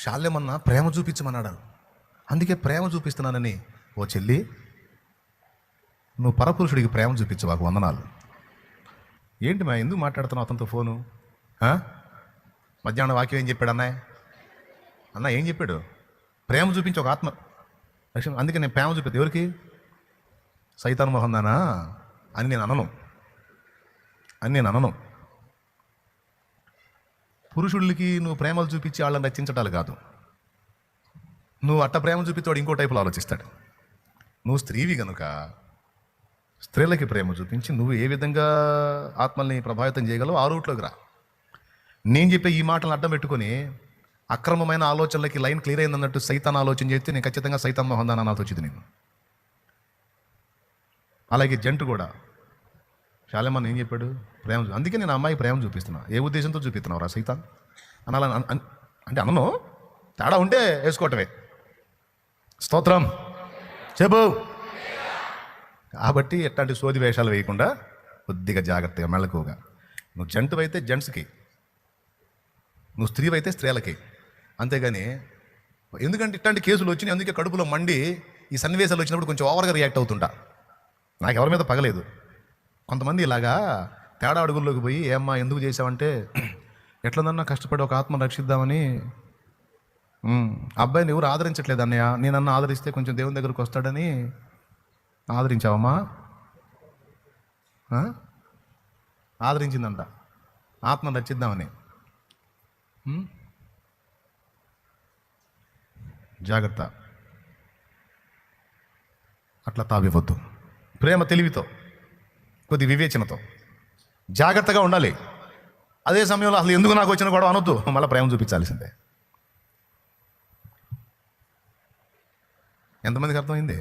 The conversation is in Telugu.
శాల్యమన్నా ప్రేమ చూపించమన్నాడు. అందుకే ప్రేమ చూపిస్తున్నానని, ఓ చెల్లి నువ్వు పరపురుషుడికి ప్రేమ చూపించవాకు వందనాలు. ఏంటి మా ఎందుకు మాట్లాడుతున్నావు అతనితో ఫోను? మధ్యాహ్నం వాక్యం ఏం చెప్పాడు అన్నయ్య? అన్న ఏం చెప్పాడు? ప్రేమ చూపించి ఒక ఆత్మ లక్ష్యం. అందుకే నేను ప్రేమ చూపిద్ది ఎవరికి? సైతాన్ మొహం దానా అని నేను అనను. పురుషుడికి నువ్వు ప్రేమలు చూపించి వాళ్ళని రచించటాలు కాదు. నువ్వు అట్ట ప్రేమ చూపించాడు ఇంకో టైపులో ఆలోచిస్తాడు. నువ్వు స్త్రీవి కనుక స్త్రీలకి ప్రేమ చూపించి నువ్వు ఏ విధంగా ఆత్మల్ని ప్రభావితం చేయగలవు ఆ రూట్లోకి రా. నేను చెప్పే ఈ మాటలను అడ్డం పెట్టుకొని అక్రమమైన ఆలోచనలకి లైన్ క్లియర్ అయిందన్నట్టు సైతాన్ ఆలోచన చేస్తే నేను ఖచ్చితంగా సైతాన్ మొహందాన్ని అనాల్సి వచ్చింది నేను. అలాగే జంటు కూడా శాలేమన్ ఏం చెప్పాడు? ప్రేమ. అందుకే నేను అమ్మాయి ప్రేమ చూపిస్తున్నా. ఏ ఉద్దేశంతో చూపిస్తున్నావు రా సైతాన్ అనాల అంటే అనను, తేడా ఉంటే వేసుకోవటమే. స్తోత్రం చెప్పు. కాబట్టి ఎట్లాంటి సోది వేషాలు వేయకుండా కొద్దిగా జాగ్రత్తగా మెళకువగా. నువ్వు జంటువైతే జెంట్స్కి, నువ్వు స్త్రీవైతే స్త్రీలకి. అంతేగాని ఎందుకంటే ఇట్లాంటి కేసులు వచ్చినాయి, అందుకే కడుపులో మండి ఈ సన్నివేశాలు వచ్చినప్పుడు కొంచెం ఓవర్గా రియాక్ట్ అవుతుంటా. నాకు ఎవరి మీద పగలేదు. కొంతమంది ఇలాగా తేడా అడుగుల్లోకి పోయి ఏమ్మా ఎందుకు చేసావంటే ఎట్లదన్నా కష్టపడి ఒక ఆత్మను రక్షిద్దామని. అబ్బాయిని ఎవరు ఆదరించట్లేదు అన్నయ్య, నేనన్నా ఆదరిస్తే కొంచెం దేవుని దగ్గరకు వస్తాడని ఆదరించావమ్మా. ఆదరించిందంట ఆత్మను రక్షిద్దామని. జాగ్రత్త, అట్లా తావివద్దు. ప్రేమ తెలివితో, కొద్ది వివేచనతో జాగ్రత్తగా ఉండాలి. అదే సమయంలో అసలు ఎందుకు నాకు వచ్చిన గొడవ అనొద్దు, మళ్ళీ ప్రేమ చూపించాల్సిందే. ఎంతమందికి అర్థమైంది?